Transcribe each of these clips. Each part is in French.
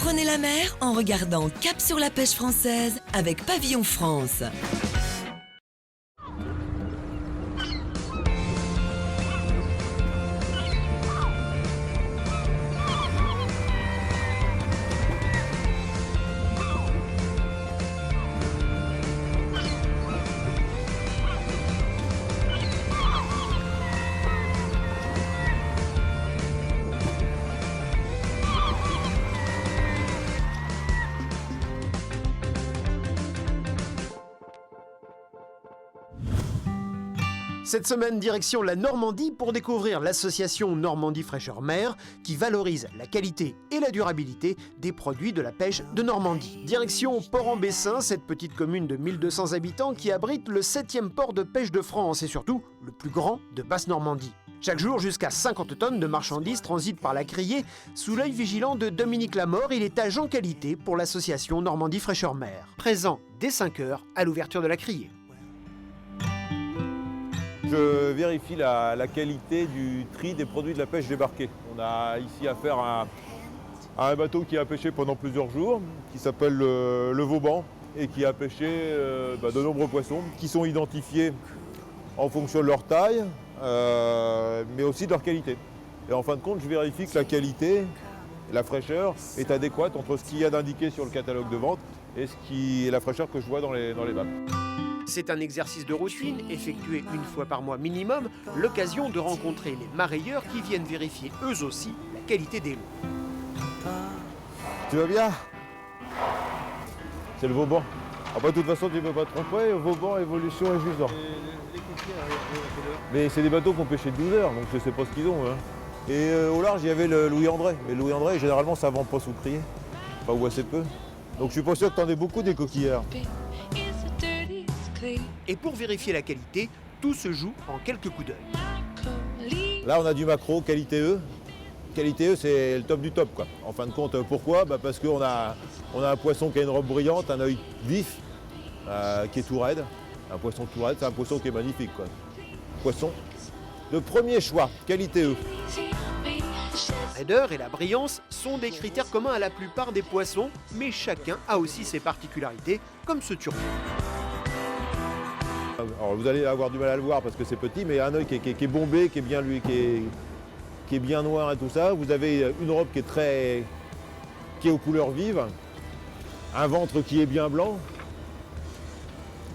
Apprenez la mer en regardant Cap sur la pêche française avec Pavillon France. Cette semaine, direction la Normandie pour découvrir l'association Normandie Fraîcheur Mer qui valorise la qualité et la durabilité des produits de la pêche de Normandie. Direction Port-en-Bessin, cette petite commune de 1200 habitants qui abrite le 7e port de pêche de France et surtout le plus grand de Basse-Normandie. Chaque jour, jusqu'à 50 tonnes de marchandises transitent par la criée. Sous l'œil vigilant de Dominique Lamort, il est agent qualité pour l'association Normandie Fraîcheur Mer. Présent dès 5 h à l'ouverture de la criée. Je vérifie la qualité du tri des produits de la pêche débarquée. On a ici affaire à un bateau qui a pêché pendant plusieurs jours, qui s'appelle le Vauban, et qui a pêché de nombreux poissons qui sont identifiés en fonction de leur taille, mais aussi de leur qualité. Et en fin de compte, je vérifie que la qualité, la fraîcheur est adéquate entre ce qu'il y a d'indiqué sur le catalogue de vente et la fraîcheur que je vois dans les bacs. C'est un exercice de routine, effectué une fois par mois minimum, l'occasion de rencontrer les marailleurs qui viennent vérifier eux aussi la qualité des lots. Tu vas bien? C'est le Vauban. De toute façon, tu ne peux pas te tromper, Vauban, Évolution et Jusant. Mais c'est des bateaux qui ont pêché 12 heures, donc je ne sais pas ce qu'ils ont. Hein. Et au large, il y avait le Louis-André. Mais Louis-André, généralement, ça ne vend pas sous criée. Enfin, ou assez peu. Donc je suis pas sûr que tu en aies beaucoup des coquillards. Et pour vérifier la qualité, tout se joue en quelques coups d'œil. Là, on a du maquereau qualité E. Qualité E, c'est le top du top, quoi. En fin de compte, pourquoi? Parce qu'on a un poisson qui a une robe brillante, un œil vif, qui est tout raide. Un poisson tout raide, c'est un poisson qui est magnifique, quoi. Poisson de premier choix, qualité E. La raideur et la brillance sont des critères communs à la plupart des poissons, mais chacun a aussi ses particularités, comme ce turbo. Alors vous allez avoir du mal à le voir parce que c'est petit, mais un œil qui est bombé, qui est bien qui est bien noir et tout ça. Vous avez une robe qui est aux couleurs vives, un ventre qui est bien blanc.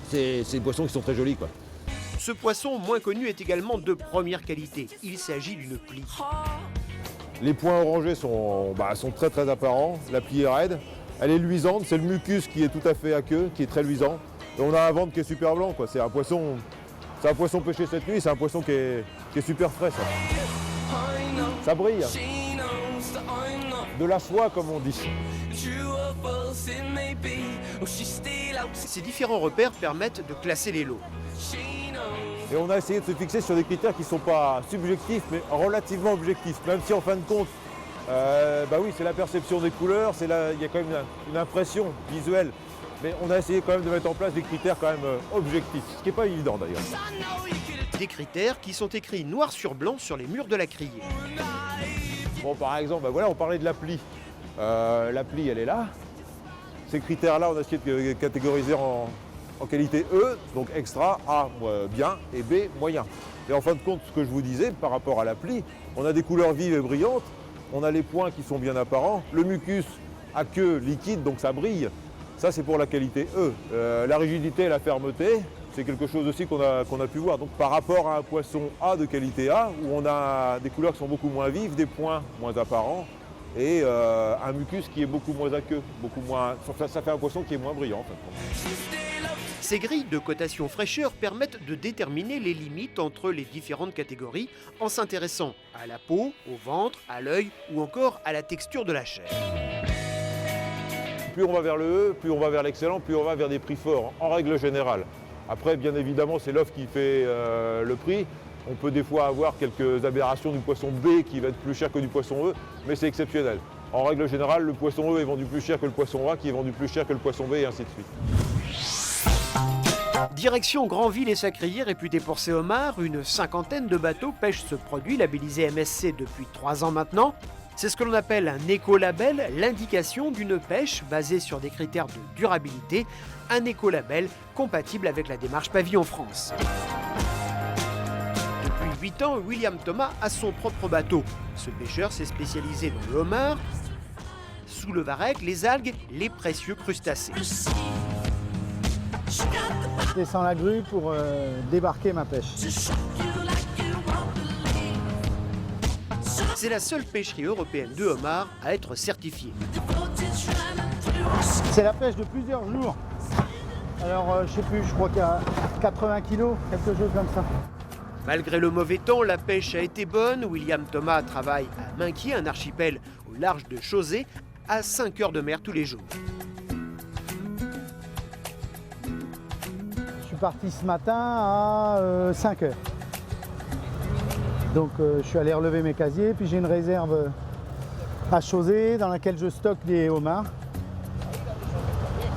C'est des poissons qui sont très jolis, quoi. Ce poisson moins connu est également de première qualité. Il s'agit d'une plie. Les points orangés sont très très apparents. La plie est raide, elle est luisante. C'est le mucus qui est tout à fait aqueux, qui est très luisant. Et on a un ventre qui est super blanc, quoi. C'est un poisson pêché cette nuit, c'est un poisson qui est super frais, ça. Ça brille. De la soie, comme on dit. Ces différents repères permettent de classer les lots. Et on a essayé de se fixer sur des critères qui ne sont pas subjectifs, mais relativement objectifs. Même si en fin de compte, oui, c'est la perception des couleurs, il y a quand même une impression visuelle. Mais on a essayé quand même de mettre en place des critères quand même objectifs, ce qui n'est pas évident d'ailleurs. Des critères qui sont écrits noir sur blanc sur les murs de la criée. Bon, par exemple, on parlait de la plie. La plie, elle est là. Ces critères-là, on a essayé de catégoriser en qualité E, donc extra, A, bien, et B, moyen. Et en fin de compte, ce que je vous disais, par rapport à la plie, on a des couleurs vives et brillantes, on a les points qui sont bien apparents, le mucus à queue liquide, donc ça brille. Ça, c'est pour la qualité E. La rigidité et la fermeté, c'est quelque chose aussi qu'on a pu voir. Donc par rapport à un poisson A de qualité A, où on a des couleurs qui sont beaucoup moins vives, des points moins apparents, et un mucus qui est beaucoup moins aqueux, ça fait un poisson qui est moins brillant. En fait. Ces grilles de cotation fraîcheur permettent de déterminer les limites entre les différentes catégories en s'intéressant à la peau, au ventre, à l'œil ou encore à la texture de la chair. Plus on va vers le E, plus on va vers l'excellent, plus on va vers des prix forts, en règle générale. Après, bien évidemment, c'est l'offre qui fait le prix. On peut des fois avoir quelques aberrations du poisson B qui va être plus cher que du poisson E, mais c'est exceptionnel. En règle générale, le poisson E est vendu plus cher que le poisson A, qui est vendu plus cher que le poisson B, et ainsi de suite. Direction Granville et sa criée réputée pour ses homards, une cinquantaine de bateaux pêchent ce produit labellisé MSC depuis 3 ans maintenant. C'est ce que l'on appelle un écolabel, l'indication d'une pêche basée sur des critères de durabilité, un écolabel compatible avec la démarche Pavillon France. Depuis 8 ans, William Thomas a son propre bateau. Ce pêcheur s'est spécialisé dans le homard, sous le varech, les algues, les précieux crustacés. Je descends la grue pour débarquer ma pêche. C'est la seule pêcherie européenne de homard à être certifiée. C'est la pêche de plusieurs jours. Alors je sais plus, je crois qu'il y a 80 kilos, quelque chose comme ça. Malgré le mauvais temps, la pêche a été bonne. William Thomas travaille à Minquiers, un archipel au large de Chausey, à 5 heures de mer tous les jours. Je suis parti ce matin à 5 heures. Donc je suis allé relever mes casiers, puis j'ai une réserve à Chausey dans laquelle je stocke des homards.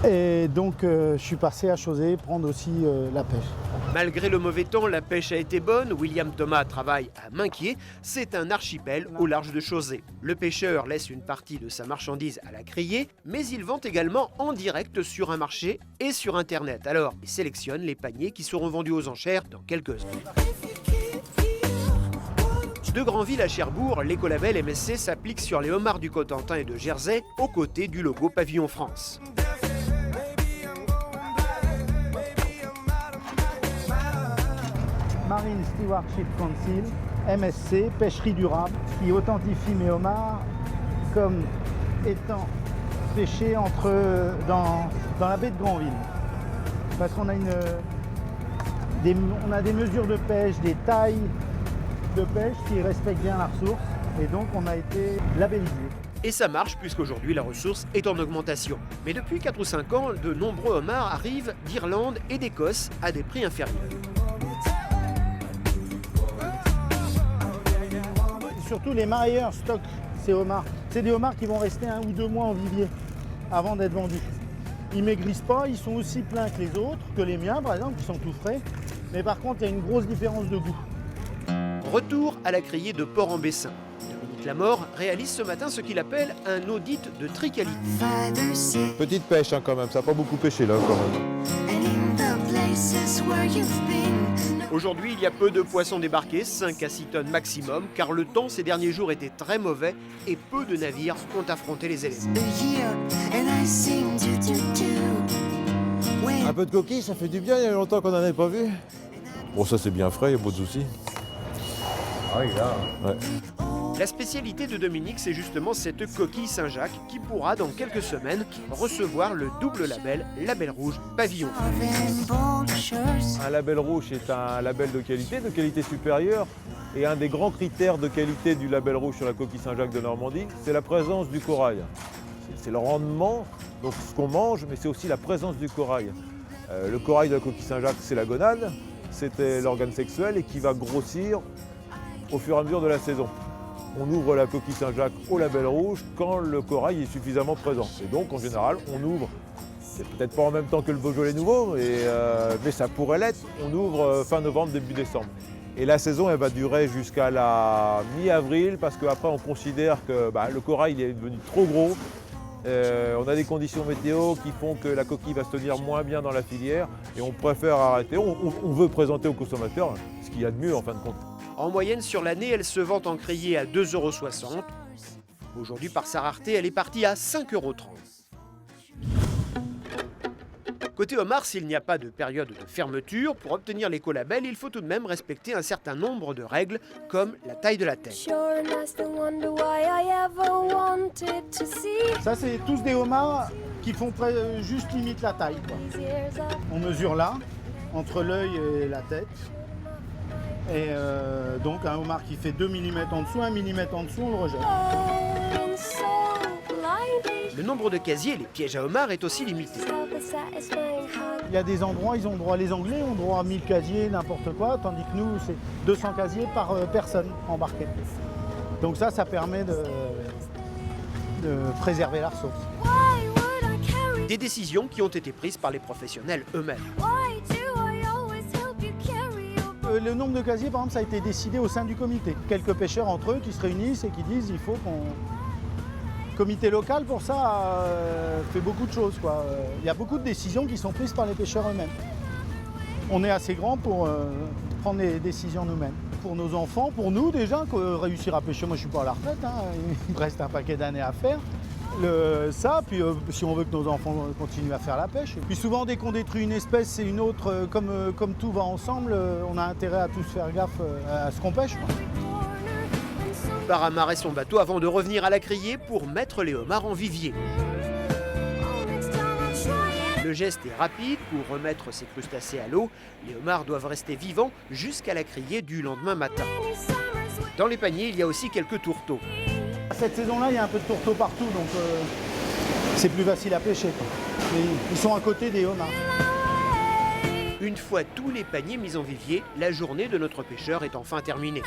Et donc je suis passé à Chausey prendre aussi la pêche. Malgré le mauvais temps, la pêche a été bonne. William Thomas travaille à Minquiers. C'est un archipel au large de Chausey. Le pêcheur laisse une partie de sa marchandise à la criée, mais il vend également en direct sur un marché et sur Internet. Alors, il sélectionne les paniers qui seront vendus aux enchères dans quelques heures. De Granville à Cherbourg, l'écolabel MSC s'applique sur les homards du Cotentin et de Jersey, aux côtés du logo Pavillon France. Marine Stewardship Council, MSC, pêcherie durable, qui authentifie mes homards comme étant pêchés dans la baie de Granville. Parce qu'on a des mesures de pêche, des tailles de pêche qui respectent bien la ressource, et donc on a été labellisé. Et ça marche puisqu'aujourd'hui la ressource est en augmentation. Mais depuis 4 ou 5 ans, de nombreux homards arrivent d'Irlande et d'Écosse à des prix inférieurs. Surtout les marailleurs stockent ces homards. C'est des homards qui vont rester 1 ou 2 mois en vivier avant d'être vendus. Ils maigrissent pas, ils sont aussi pleins que les autres, que les miens par exemple, qui sont tout frais. Mais par contre, il y a une grosse différence de goût. Retour à la criée de Port-en-Bessin. Dominique Lamort réalise ce matin ce qu'il appelle un audit de tri-qualité. Petite pêche quand même, ça n'a pas beaucoup pêché là quand même. Aujourd'hui, il y a peu de poissons débarqués, 5 à 6 tonnes maximum, car le temps ces derniers jours était très mauvais et peu de navires ont affronté les éléments. Un peu de coquille, ça fait du bien, il y a longtemps qu'on n'en avait pas vu. Bon, ça c'est bien frais, il n'y a pas de souci. Ah oui, là. Ouais. La spécialité de Dominique, c'est justement cette coquille Saint-Jacques qui pourra, dans quelques semaines, recevoir le double label rouge Pavillon. Un label rouge est un label de qualité supérieure. Et un des grands critères de qualité du label rouge sur la coquille Saint-Jacques de Normandie, c'est la présence du corail. C'est le rendement, donc ce qu'on mange, mais c'est aussi la présence du corail. Le corail de la coquille Saint-Jacques, c'est la gonade, c'était l'organe sexuel et qui va grossir au fur et à mesure de la saison. On ouvre la coquille Saint-Jacques au label rouge quand le corail est suffisamment présent. Et donc, en général, on ouvre, c'est peut-être pas en même temps que le Beaujolais nouveau, mais ça pourrait l'être, on ouvre fin novembre, début décembre. Et la saison, elle va durer jusqu'à la mi-avril, parce qu'après, on considère que le corail il est devenu trop gros. On a des conditions météo qui font que la coquille va se tenir moins bien dans la filière, et on préfère arrêter. On veut présenter aux consommateurs ce qu'il y a de mieux, en fin de compte. En moyenne, sur l'année, elle se vend en criée à 2,60 €. Aujourd'hui, par sa rareté, elle est partie à 5,30 €. Côté homard, s'il n'y a pas de période de fermeture, pour obtenir l'écolabel, il faut tout de même respecter un certain nombre de règles, comme la taille de la tête. Ça, c'est tous des homards qui font juste limite la taille, quoi. On mesure là, entre l'œil et la tête. Et donc un homard qui fait 2 mm en dessous, 1 mm en dessous, on le rejette. Le nombre de casiers, les pièges à homards, est aussi limité. Il y a des endroits, ils ont droit, les Anglais ont droit à 1000 casiers, n'importe quoi, tandis que nous, c'est 200 casiers par personne embarquée. Donc ça permet de préserver la ressource. Des décisions qui ont été prises par les professionnels eux-mêmes. Le nombre de casiers, par exemple, ça a été décidé au sein du comité. Quelques pêcheurs entre eux qui se réunissent et qui disent il faut Le comité local, pour ça, fait beaucoup de choses, quoi. Il y a beaucoup de décisions qui sont prises par les pêcheurs eux-mêmes. On est assez grand pour prendre les décisions nous-mêmes. Pour nos enfants, pour nous déjà, réussir à pêcher, moi je suis pas à la retraite, hein, il me reste un paquet d'années à faire. Puis si on veut que nos enfants continuent à faire la pêche. Et puis souvent dès qu'on détruit une espèce et une autre, comme tout va ensemble, on a intérêt à tous faire gaffe à ce qu'on pêche, quoi. Il part amarrer son bateau avant de revenir à la criée pour mettre les homards en vivier. Le geste est rapide. Pour remettre ces crustacés à l'eau, les homards doivent rester vivants jusqu'à la criée du lendemain matin. Dans les paniers, il y a aussi quelques tourteaux. Cette saison-là, il y a un peu de tourteaux partout, donc c'est plus facile à pêcher, quoi. Et ils sont à côté des homards. Une fois tous les paniers mis en vivier, la journée de notre pêcheur est enfin terminée.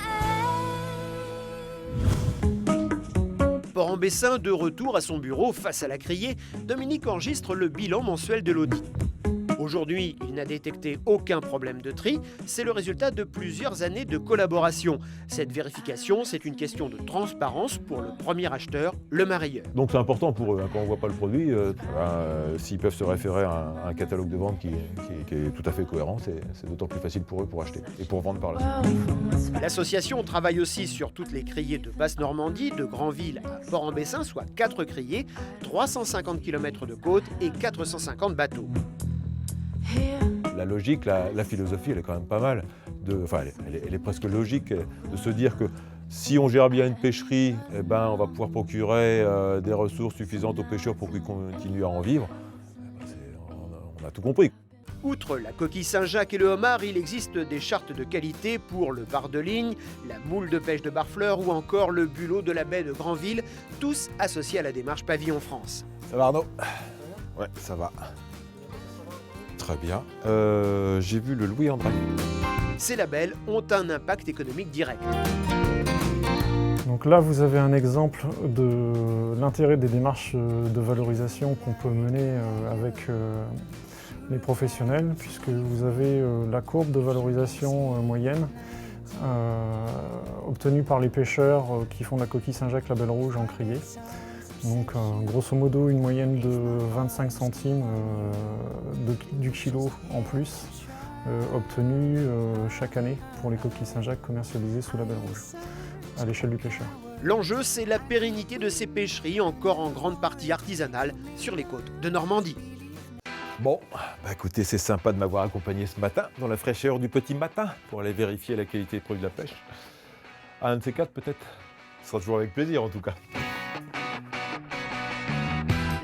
Port-en-Bessin, de retour à son bureau face à la criée, Dominique enregistre le bilan mensuel de l'audit. Aujourd'hui, il n'a détecté aucun problème de tri. C'est le résultat de plusieurs années de collaboration. Cette vérification, c'est une question de transparence pour le premier acheteur, le marailleur. Donc c'est important pour eux, hein, quand on ne voit pas le produit, s'ils peuvent se référer à un catalogue de vente qui est tout à fait cohérent, c'est d'autant plus facile pour eux pour acheter et pour vendre par la suite. L'association travaille aussi sur toutes les criées de Basse-Normandie, de Granville à Port-en-Bessin, soit 4 criées, 350 km de côte et 450 bateaux. La logique, la philosophie, elle est quand même pas mal. Elle est presque logique de se dire que si on gère bien une pêcherie, eh ben, on va pouvoir procurer des ressources suffisantes aux pêcheurs pour qu'ils continuent à en vivre. On a tout compris. Outre la coquille Saint-Jacques et le homard, il existe des chartes de qualité pour le bar de ligne, la moule de pêche de Barfleur ou encore le bulot de la baie de Granville, tous associés à la démarche Pavillon France. Ça va Arnaud? Ouais, ça va. Très bien. J'ai vu le Louis André. Ces labels ont un impact économique direct. Donc là, vous avez un exemple de l'intérêt des démarches de valorisation qu'on peut mener avec les professionnels, puisque vous avez la courbe de valorisation moyenne obtenue par les pêcheurs qui font la coquille Saint-Jacques label rouge en criée. Donc grosso modo une moyenne de 25 centimes du kilo en plus obtenue chaque année pour les coquilles Saint-Jacques commercialisées sous label rouge à l'échelle du pêcheur. L'enjeu, c'est la pérennité de ces pêcheries, encore en grande partie artisanales, sur les côtes de Normandie. Bon, bah écoutez, c'est sympa de m'avoir accompagné ce matin, dans la fraîcheur du petit matin, pour aller vérifier la qualité des produits de la pêche. Un de ces quatre peut-être. Ce sera toujours avec plaisir en tout cas.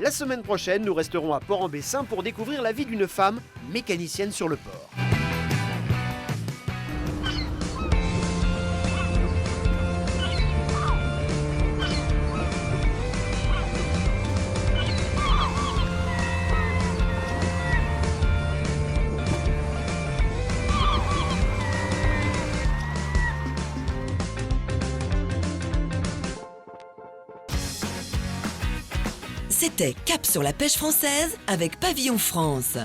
La semaine prochaine, nous resterons à Port-en-Bessin pour découvrir la vie d'une femme mécanicienne sur le port. C'était Cap sur la pêche française avec Pavillon France.